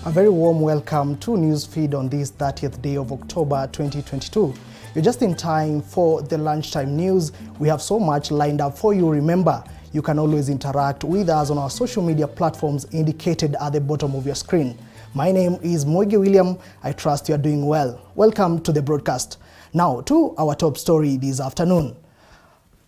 A very warm welcome to NEWSFEED on this 30th day of October 2022. You're just in time for the lunchtime news. We have so much lined up for you. Remember, you can always interact with us on our social media platforms indicated at the bottom of your screen. My name is Moige William. I trust you are doing well. Welcome to the broadcast. Now to our top story this afternoon.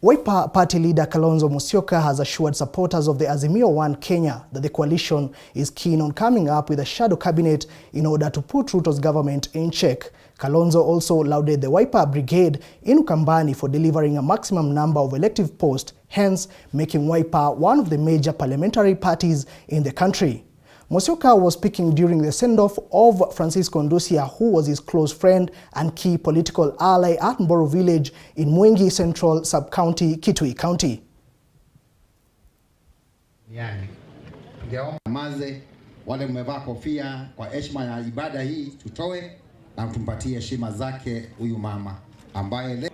Wiper Party leader Kalonzo Musyoka has assured supporters of the Azimio One Kenya that the coalition is keen on coming up with a shadow cabinet in order to put Ruto's government in check. Kalonzo also lauded the Wiper brigade in Ukambani for delivering a maximum number of elective posts, hence making Wiper one of the major parliamentary parties in the country. Musyoka was speaking during the send-off of Francisco Ndusia, who was his close friend and key political ally at Mboro village in Mwingi Central Sub-County, Kitui County. Maze wale mmevaa kofia kwa heshima ya ibada hii tutoe na tumpatie heshima zake huyu mama ambaye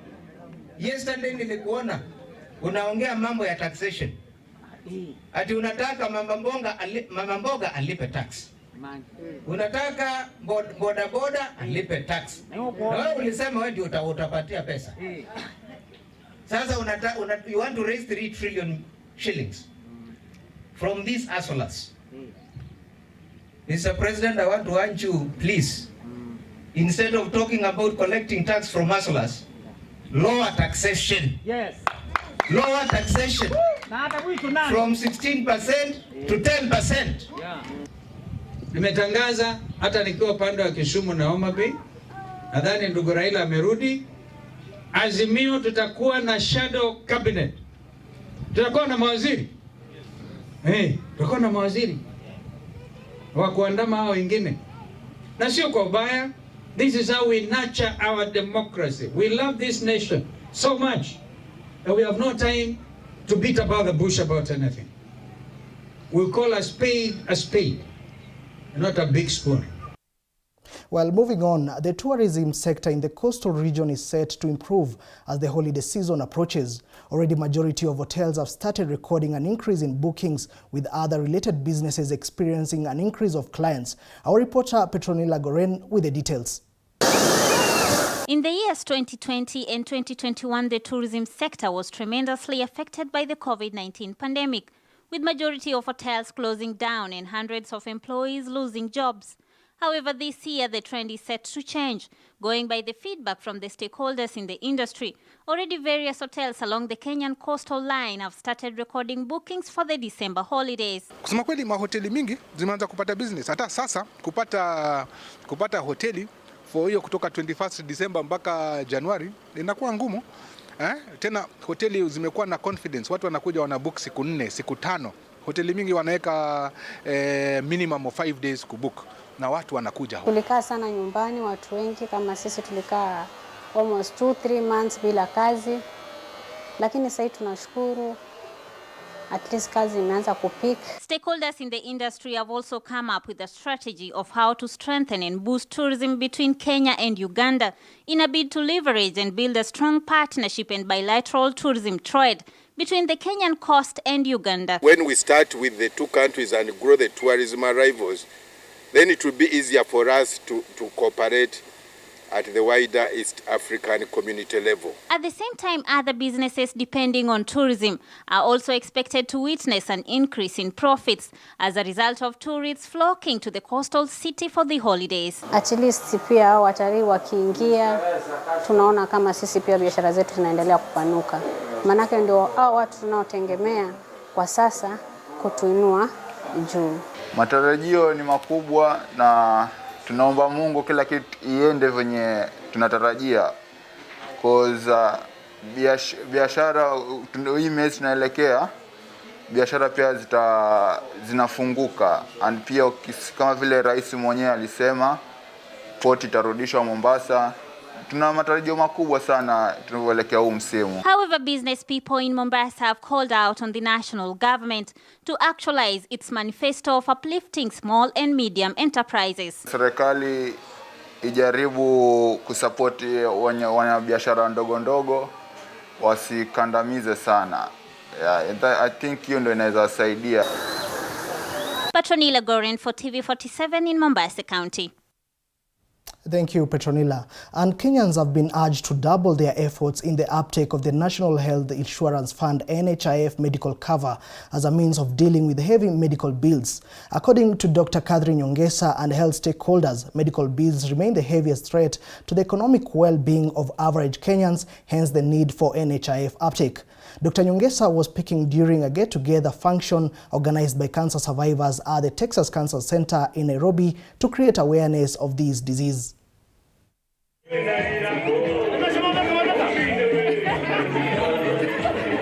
yesterday nilikuona unaongea mambo ya taxation. Ati unataka mama mboga alipe tax. Unataka boda boda alipe tax. Na wewe ulisema wewe ndio utapatia pesa. Sasa you want to raise 3 trillion shillings from these asolas. Mr. President, I want to urge you, please, instead of talking about collecting tax from asolas, lower taxation. Yes. Lower taxation from 16% to 10%. Nimetangaza hata nikiwa pande wa Kisumu na Homa Bay, nadhani ndugu Raila amerudi, Azimio tutakuwa na shadow cabinet. Tutakuwa na mawaziri. Tutakuwa na mawaziri wa kuandama hao wengine. Na sio kwa ubaya. This is how we nurture our democracy. We love this nation so much. And we have no time to beat about the bush about anything. We'll call a spade, and not a big spoon. Well, moving on, the tourism sector in the coastal region is set to improve as the holiday season approaches. Already, majority of hotels have started recording an increase in bookings, with other related businesses experiencing an increase of clients. Our reporter Petronila Goren with the details. In the years 2020 and 2021, the tourism sector was tremendously affected by the COVID-19 pandemic, with majority of hotels closing down and hundreds of employees losing jobs. However, this year the trend is set to change. Going by the feedback from the stakeholders in the industry, already various hotels along the Kenyan coastal line have started recording bookings for the December holidays. Kusema kweli, mahoteli mingi zimeanza kupata business. Hata sasa kupata hoteli for hiyo kutoka 21st December mpaka January inakuwa ngumu. Tena hoteli zimekuwa na confidence. Watu wanakuja wanabook siku 4, siku 5. Hoteli mingi wanaweka minimum of 5 days kubook na watu wanakuja. Tulikaa sana nyumbani, watu wengi kama sisi tulikaa almost 2-3 months bila kazi. Lakini sasa tunashukuru, at least kazi imeanza kupik. Stakeholders in the industry have also come up with a strategy of how to strengthen and boost tourism between Kenya and Uganda in a bid to leverage and build a strong partnership and bilateral tourism trade between the Kenyan coast and Uganda. When we start with the two countries and grow the tourism arrivals, then it will be easier for us to cooperate at the wider East African community level. At the same time, other businesses depending on tourism are also expected to witness an increase in profits as a result of tourists flocking to the coastal city for the holidays. At least pia watalii wakiingia, tunaona kama sisi pia biashara zetu zinaendelea kupanuka. Manake ndio hao watu tunaotegemea kwa sasa kutuinua juu. Matarajio ni makubwa na tunaomba Mungu kila kitu iende venye tunatarajia. Cause biashara hii mwezi tunaelekea, biashara pia zinafunguka. And pia kama vile rais mwenyewe alisema, port itarudishwa Mombasa. Tuna matarajio makubwa sana tunapoelekea huu msimu. However, business people in Mombasa have called out on the national government to actualize its manifesto of uplifting small and medium enterprises. Serikali ijaribu kusupport wanabiashara ndogo wasikandamize sana. I think hiyo ndio inaweza saidia. Petronila Gorin for TV47 in Mombasa County. Thank you, Petronila. And Kenyans have been urged to double their efforts in the uptake of the National Health Insurance Fund NHIF medical cover as a means of dealing with heavy medical bills. According to Dr. Catherine Nyongesa and health stakeholders, medical bills remain the heaviest threat to the economic well-being of average Kenyans, hence the need for NHIF uptake. Dr. Nyongesa was speaking during a get-together function organized by cancer survivors at the Texas Cancer Center in Nairobi to create awareness of this disease.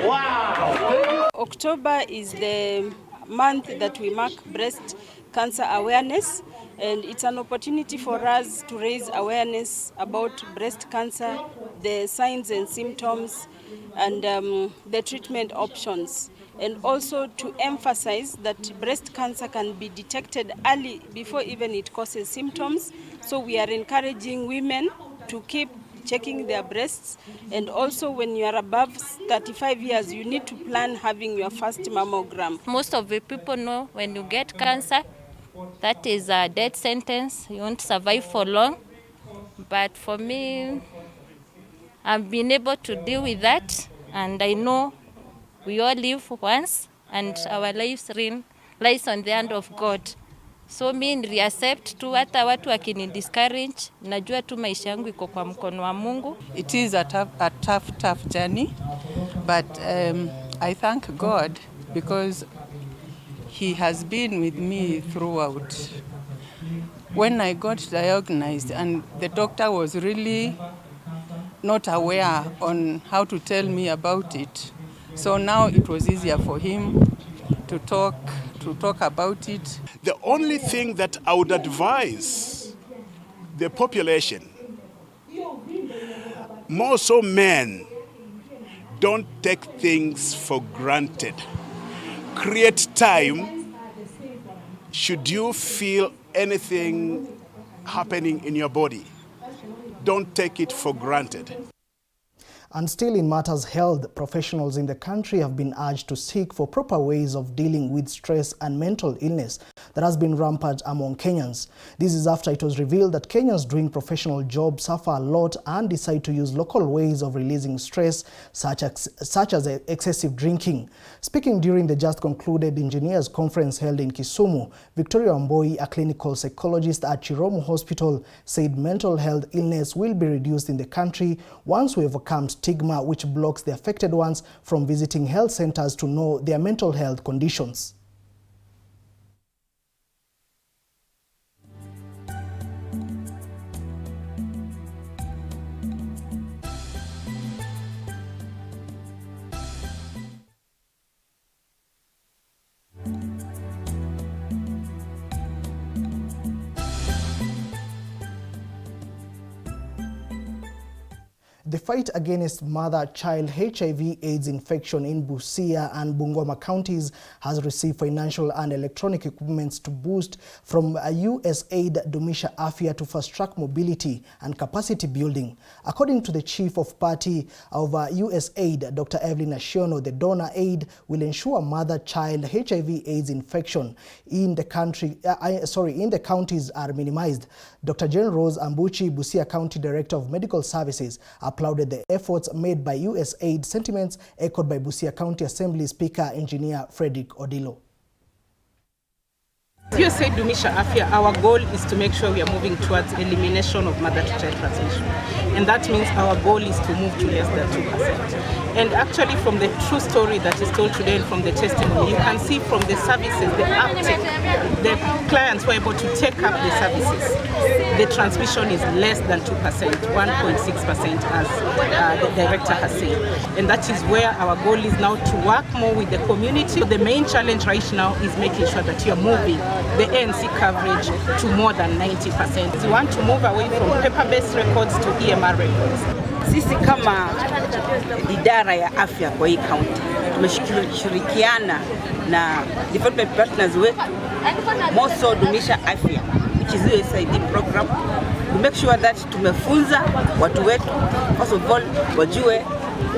Wow! October is the month that we mark breast cancer awareness, and it's an opportunity for us to raise awareness about breast cancer, the signs and symptoms, and the treatment options, and also to emphasize that breast cancer can be detected early before even it causes symptoms. So we are encouraging women to keep checking their breasts, and also when you are above 35 years, you need to plan having your first mammogram. Most of the people know when you get cancer, that is a death sentence. You won't survive for long. But for me, I've been able to deal with that, and I know we all live once, and our lives lies on the hand of God. So me niliaccept tu, hata watu wakini discourage, najua tu maisha yangu iko kwa mkono wa Mungu. It is a tough journey, but I thank God because He has been with me throughout. When I got diagnosed, and the doctor was really not aware on how to tell me about it, so now it was easier for him to talk about it. The only thing that I would advise the population, more so men, don't take things for granted. Create time should you feel anything happening in your body. Don't take it for granted. And still in matters health, professionals in the country have been urged to seek for proper ways of dealing with stress and mental illness that has been rampant among Kenyans. This is after it was revealed that Kenyans doing professional jobs suffer a lot and decide to use local ways of releasing stress, such as excessive drinking. Speaking during the just concluded engineers conference held in Kisumu, Victoria Wamboi, a clinical psychologist at Chiromo Hospital, said mental health illness will be reduced in the country once we overcome stigma which blocks the affected ones from visiting health centers to know their mental health conditions. The fight against mother-child HIV/AIDS infection in Busia and Bungoma counties has received financial and electronic equipments to boost from USAID Dumisha Afya to fast-track mobility and capacity building. According to the chief of party of USAID, Dr. Evelyn Ashiono, the donor aid will ensure mother-child HIV/AIDS infection in the counties are minimized. Dr. Jane Rose Ambuchi, Busia County Director of Medical Services, applauded the efforts made by USAID, sentiments echoed by Busia County Assembly Speaker Engineer Frederick Odilo. USAID Dumisha Afya, our goal is to make sure we are moving towards elimination of mother-to-child transmission. And that means our goal is to move to less than 2%. And actually from the true story that is told today and from the testimony, you can see from the services, the uptake, the clients were able to take up the services. The transmission is less than 2%, 1.6% as the director has said. And that is where our goal is now to work more with the community. The main challenge right now is making sure that you are moving the ANC coverage to more than 90%. We want to move away from paper-based records to EMR records. Sisi kama idara ya afya kwa hii county tumeshirikiana na development partners wetu Moso Dumisha Afya, which is USAID program, to make sure that tumefunza watu wetu first of all wajue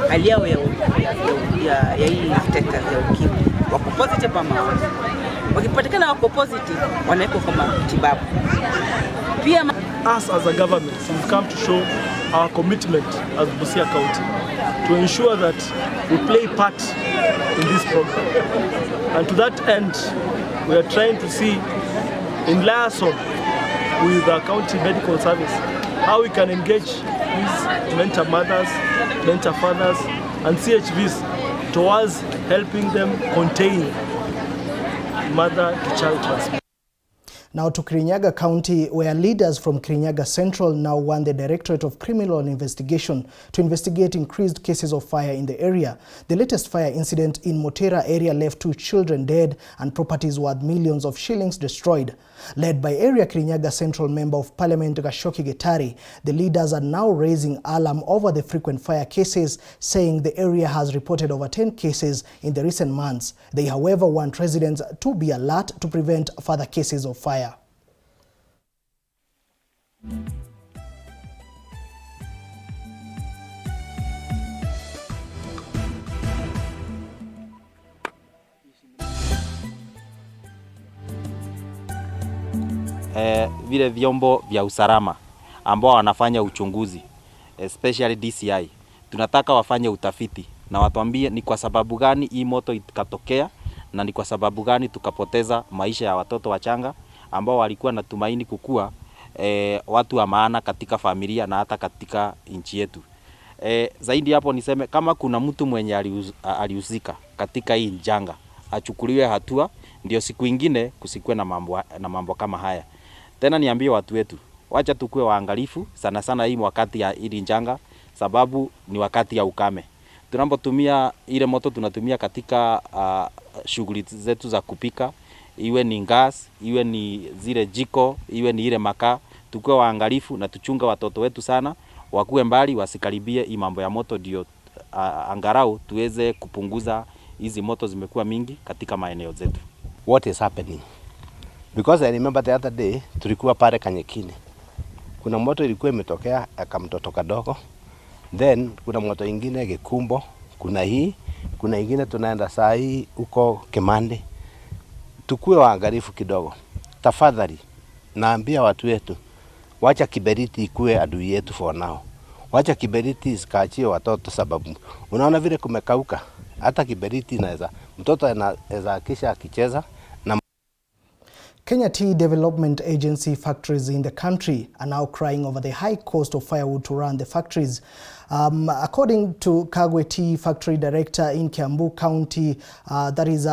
hali yao ya hii status ya ukimwi, wako positive ama wakipatikana wako positive wanawekwa kwa matibabu. Pia us as a government, we've come to show our commitment as Busia County to ensure that we play part in this program. And to that end, we are trying to see in liaison with the county medical service how we can engage these mentor mothers, mentor fathers, and CHVs towards helping them contain mother-to-child transmission. Now to Kirinyaga County, where leaders from Kirinyaga Central now want the Directorate of Criminal Investigation to investigate increased cases of fire in the area. The latest fire incident in Motera area left 2 children dead and properties worth millions of shillings destroyed. Led by area Kirinyaga Central Member of Parliament Gashoki Getari, the leaders are now raising alarm over the frequent fire cases, saying the area has reported over 10 cases in the recent months. They, however, want residents to be alert to prevent further cases of fire. Vile vyombo vya usalama ambao wanafanya uchunguzi, especially DCI, tunataka wafanye utafiti na watuambie ni kwa sababu gani hii moto ikatokea na ni kwa sababu gani tukapoteza maisha ya watoto wachanga ambao walikuwa na tumaini kukua watu wa maana katika familia na hata katika nchi yetu. Zaidi hapo niseme kama kuna mtu mwenye alihusika katika hii janga achukuliwe hatua, ndio siku ingine kusikwe na mambo kama haya. Tena niambie watu wetu, wacha tukue waangalifu sana sana hii wakati ya hili janga, sababu ni wakati ya ukame. Tunapotumia ile moto tunatumia katika shughuli zetu za kupika, iwe ni gas, iwe ni zile jiko, iwe ni ile makaa, tukue waangalifu na tuchunga watoto wetu sana, wakuwe mbali wasikaribie hii mambo ya moto, ndio angarau tuweze kupunguza hizi moto zimekuwa mingi katika maeneo zetu. What is happening? Because I remember the other day tulikuwa pale Kanyekini. Kuna moto ilikuwa imetokea akamtoto kadogo. Then kuna moto ingine Gekumbo, kuna ingine tunaenda saa hii huko Kemande. Tukue waangalifu kidogo. Tafadhali naambia watu wetu, wacha kiberiti ikue adui yetu for now. Wacha kiberiti isikachie watoto, sababu unaona vile kumekauka. Hata kiberiti inaweza mtoto anaweza kisha akicheza. Kenya Tea Development Agency factories in the country are now crying over the high cost of firewood to run the factories. According to Kagwe Tea Factory Director in Kiambu County, that is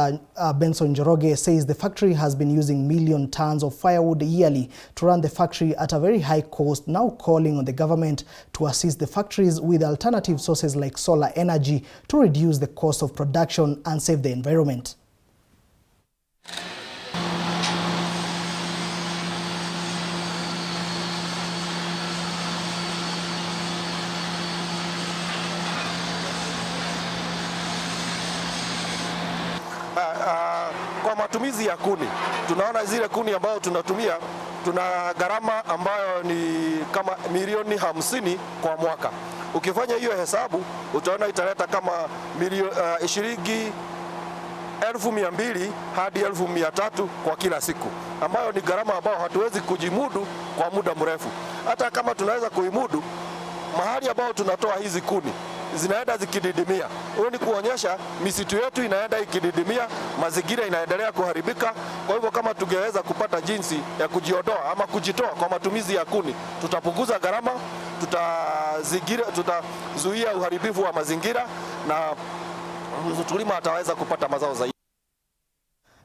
Benson Njoroge, says the factory has been using million tons of firewood yearly to run the factory at a very high cost, now calling on the government to assist the factories with alternative sources like solar energy to reduce the cost of production and save the environment. Kwa matumizi ya kuni, tunaona zile kuni ambayo tunatumia, tuna gharama ambayo ni kama milioni 50 kwa mwaka. Ukifanya hiyo hesabu utaona italeta kama shilingi 1,200 hadi 1,300 kwa kila siku, ambayo ni gharama ambayo hatuwezi kujimudu kwa muda mrefu. Hata kama tunaweza kuimudu, mahali ambao tunatoa hizi kuni zinaenda zikididimia. Hiyo ni kuonyesha misitu yetu inaenda ikididimia, mazingira inaendelea kuharibika. Kwa hivyo kama tungeweza kupata jinsi ya kujiondoa ama kujitoa kwa matumizi ya kuni, tutapunguza gharama, tutazuia uharibifu wa mazingira na mkulima ataweza kupata mazao zaidi.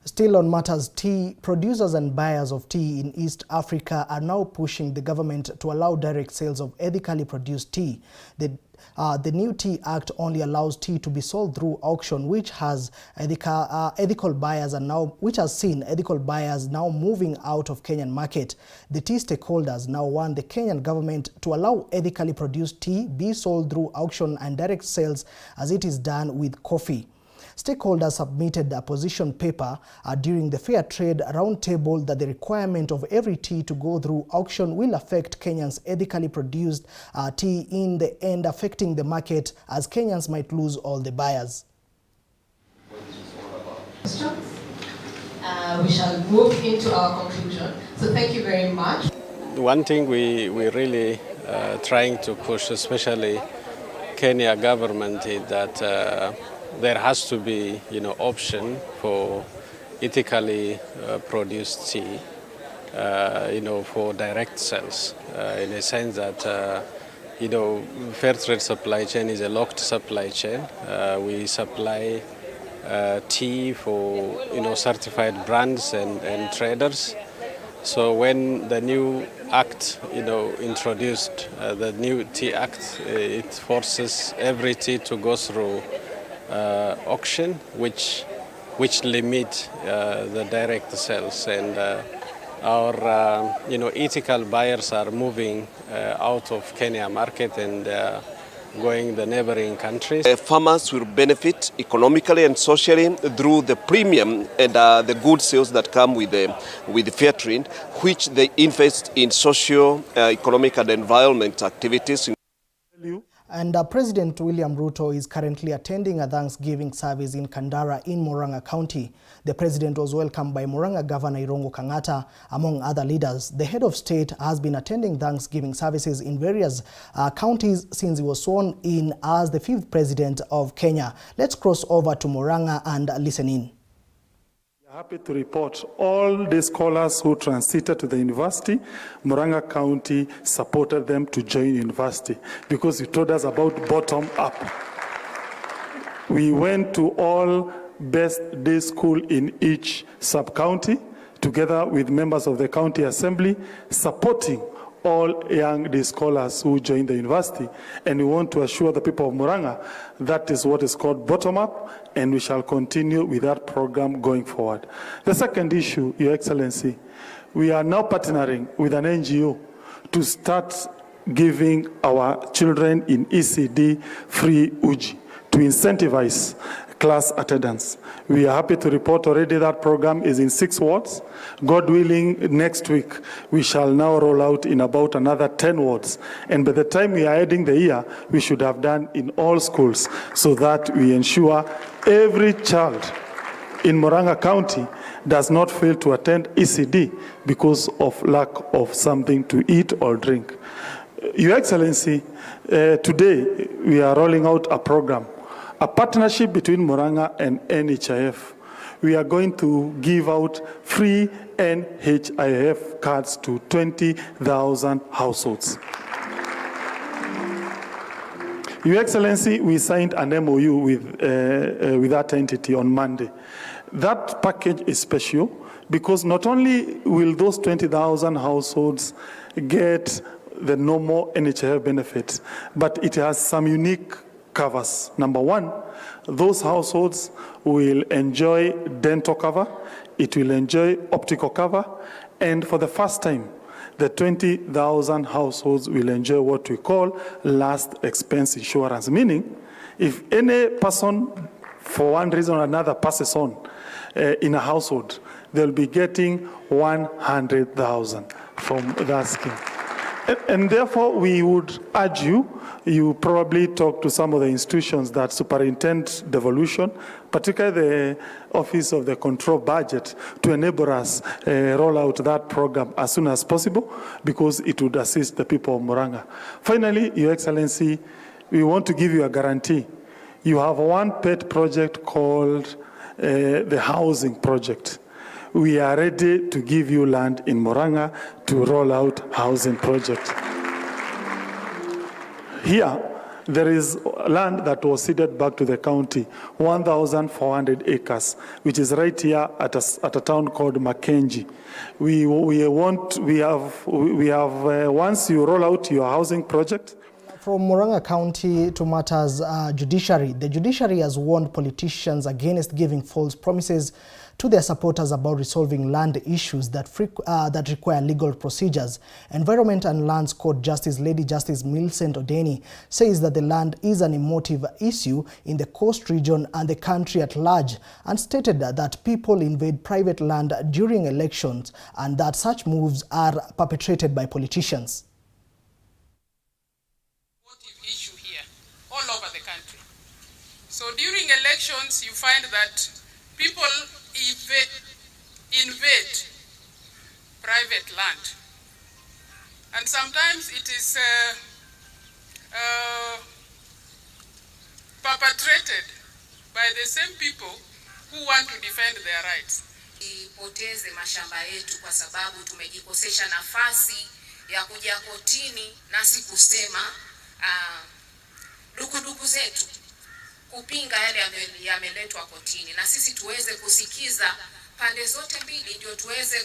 Still on matters tea, producers and buyers of tea in East Africa are now pushing the government to allow direct sales of ethically produced tea. The new Tea Act only allows tea to be sold through auction, which has ethical buyers seen ethical buyers now moving out of Kenyan market. The tea stakeholders now want the Kenyan government to allow ethically produced tea be sold through auction and direct sales as it is done with coffee. Stakeholders submitted a position paper during the Fair Trade Roundtable that the requirement of every tea to go through auction will affect Kenyans' ethically produced tea, in the end affecting the market, as Kenyans might lose all the buyers. we shall move into our conclusion. So thank you very much. One thing we really trying to push, especially Kenya government, is that there has to be, option for ethically produced tea, for direct sales, in a sense that, fair trade supply chain is a locked supply chain. We supply tea for, certified brands and traders. So when the new act, introduced, the new Tea Act, it forces every tea to go through auction, which limit the direct sales, and our ethical buyers are moving out of Kenya market and going the neighboring countries. Farmers will benefit economically and socially through the premium and the good sales that come with fair trade, which they invest in socio, economic and environment activities. And President William Ruto is currently attending a Thanksgiving service in Kandara in Murang'a County. The president was welcomed by Murang'a Governor Irungu Kang'ata, among other leaders. The head of state has been attending Thanksgiving services in various counties since he was sworn in as the 5th president of Kenya. Let's cross over to Murang'a and listen in. Happy to report all the scholars who transited to the university, Murang'a County supported them to join university because he told us about bottom up. We went to all best day school in each sub-county together with members of the county assembly supporting all young day scholars who joined the university, and we want to assure the people of Murang'a that is what is called bottom-up, and we shall continue with that program going forward. The second issue, Your Excellency, we are now partnering with an NGO to start giving our children in ECD free uji to incentivize class attendance. We are happy to report already that program is in 6 wards. God willing, next week we shall now roll out in about another 10 wards. And by the time we are ending the year, we should have done in all schools so that we ensure every child in Murang'a County does not fail to attend ECD because of lack of something to eat or drink. Your Excellency, today we are rolling out a program, a partnership between Murang'a and NHIF. We are going to give out free NHIF cards to 20,000 households. Your Excellency, we signed an MOU with that entity on Monday. That package is special because not only will those 20,000 households get the normal NHIF benefits, but it has some unique covers. Number one, those households will enjoy dental cover, it will enjoy optical cover, and for the first time, the 20,000 households will enjoy what we call last expense insurance, meaning if any person, for one reason or another, passes on in a household, they'll be getting 100,000 from that scheme. And therefore, we would urge you probably talk to some of the institutions that superintend devolution, particularly the Office of the Control Budget, to enable us roll out that program as soon as possible because it would assist the people of Murang'a. Finally, Your Excellency, we want to give you a guarantee. You have one pet project called the housing project. We are ready to give you land in Murang'a to roll out housing project. Here, there is land that was ceded back to the county, 1,400 acres, which is right here at a town called Mackenzie. Once you roll out your housing project. From Murang'a County to matters judiciary. The judiciary has warned politicians against giving false promises to their supporters about resolving land issues that require legal procedures. Environment and Lands Court Justice Lady Justice Millicent Odeni says that the land is an emotive issue in the coast region and the country at large, and stated that people invade private land during elections and that such moves are perpetrated by politicians. Issue here all over the country. So during elections, you find that people invade private land. And sometimes it is perpetrated by the same people who want to defend their rights. Ipoteze mashamba yetu kwa sababu tumejikosesha nafasi ya kuja kotini nasi kusema dukuduku zetu, kupinga yale yameletwa kotini, na sisi tuweze kusikiza pande zote mbili ndio tuweze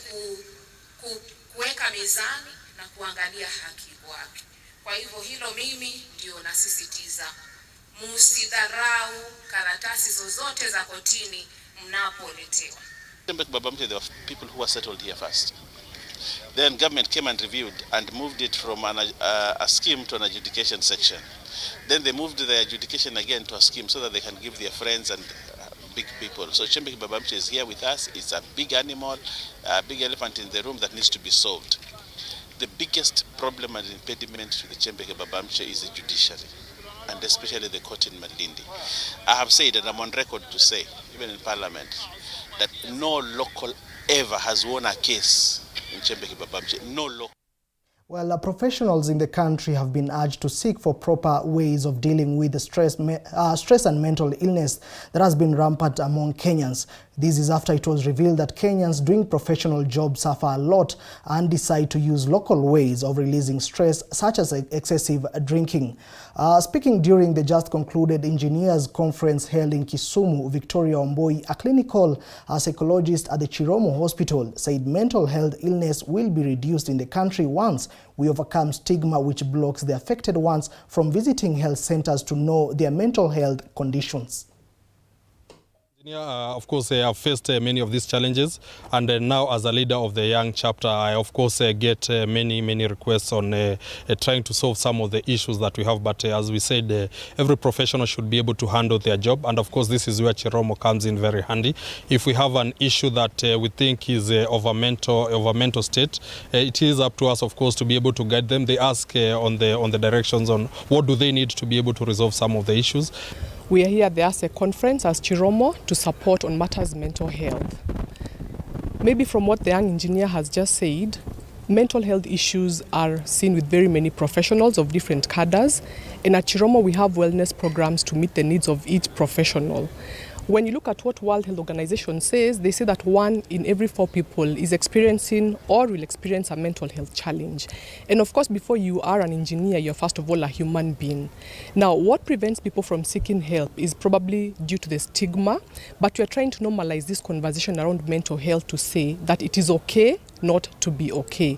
kuweka mizani na kuangalia haki wapi. Kwa hivyo hilo mimi ndio nasisitiza, musidharau karatasi zozote za kotini mnapoletewa. There were people who were settled here first. Then government came and reviewed and moved it from a scheme to an adjudication section. Then they moved the adjudication again to a scheme so that they can give their friends and big people. So Chembeke Babamche is here with us. It's a big animal, a big elephant in the room that needs to be solved. The biggest problem and impediment to the Chembeke Babamche is the judiciary, and especially the court in Malindi. I have said, and I'm on record to say, even in Parliament, that no local ever has won a case in Chembeke Babamche. No local. Well, professionals in the country have been urged to seek for proper ways of dealing with the stress and mental illness that has been rampant among Kenyans. This is after it was revealed that Kenyans doing professional jobs suffer a lot and decide to use local ways of releasing stress, such as excessive drinking. Speaking during the just concluded engineers conference held in Kisumu, Victoria Omboi, a clinical psychologist at the Chiromo Hospital, said mental health illness will be reduced in the country once we overcome stigma which blocks the affected ones from visiting health centers to know their mental health conditions. Of course, I have faced many of these challenges, and now as a leader of the young chapter, I of course get many requests on trying to solve some of the issues that we have. But as we said, every professional should be able to handle their job, and of course this is where Chiromo comes in very handy. If we have an issue that we think is of a mental state, it is up to us, of course, to be able to guide them. They ask on the directions on what do they need to be able to resolve some of the issues. We are here at the ASE conference as Chiromo to support on matters mental health. Maybe from what the young engineer has just said, mental health issues are seen with very many professionals of different cadres, and at Chiromo we have wellness programs to meet the needs of each professional. When you look at what World Health Organization says, they say that 1 in every 4 people is experiencing or will experience a mental health challenge. And of course, before you are an engineer, you're first of all a human being. Now, what prevents people from seeking help is probably due to the stigma, but we're trying to normalize this conversation around mental health to say that it is okay not to be okay.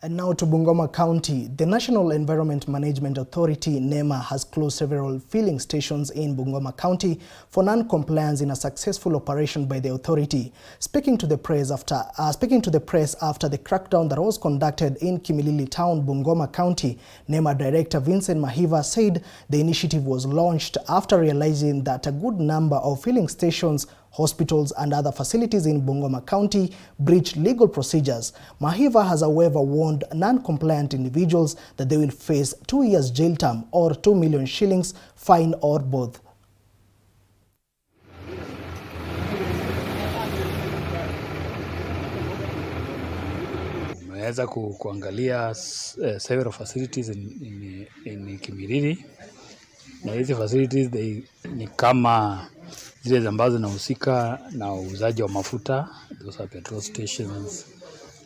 And now to Bungoma County. The National Environment Management Authority, NEMA, has closed several filling stations in Bungoma County for non-compliance in a successful operation by the authority. Speaking to the press after the crackdown that was conducted in Kimilili Town, Bungoma County, NEMA Director Vincent Mahiva said the initiative was launched after realizing that a good number of filling stations, hospitals and other facilities in Bungoma County breach legal procedures. Mahiva has however warned non-compliant individuals that they will face 2 years jail term or 2 million shillings fine or both. Tumeweza kuangalia several facilities in Kimilili, na hizi facilities ni kama zile ambazo zinahusika na uuzaji wa mafuta, those are petrol stations.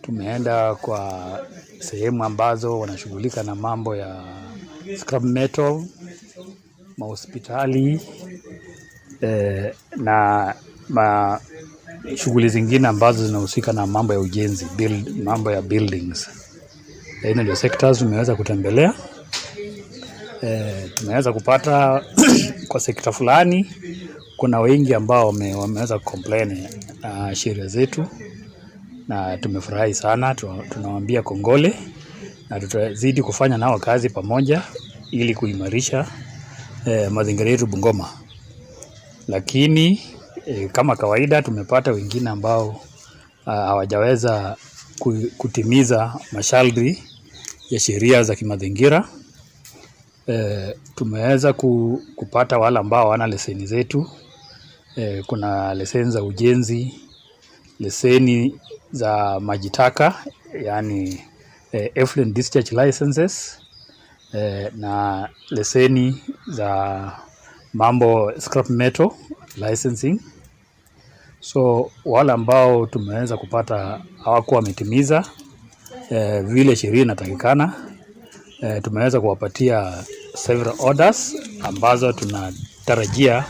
Tumeenda kwa sehemu ambazo wanashughulika na mambo ya scrap metal, mahospitali na shughuli zingine ambazo zinahusika na mambo ya ujenzi, mambo ya buildings. Hizo ndio sectors tumeweza kutembelea. Tumeweza kupata kwa sekta fulani kuna wengi ambao wameweza complain na sheria zetu, na tumefurahi sana. Tunawaambia kongole na tutazidi kufanya nao kazi pamoja ili kuimarisha mazingira yetu Bungoma. Lakini kama kawaida tumepata wengine ambao hawajaweza kutimiza masharti ya sheria za kimazingira. Tumeweza kupata wale ambao wana leseni zetu. Kuna leseni za ujenzi, leseni za majitaka, yani effluent discharge licenses, na leseni za mambo scrap metal licensing. So wale ambao tumeweza kupata hawakuwa wametimiza vile sheria inatakikana, tumeweza kuwapatia several orders ambazo tunatarajia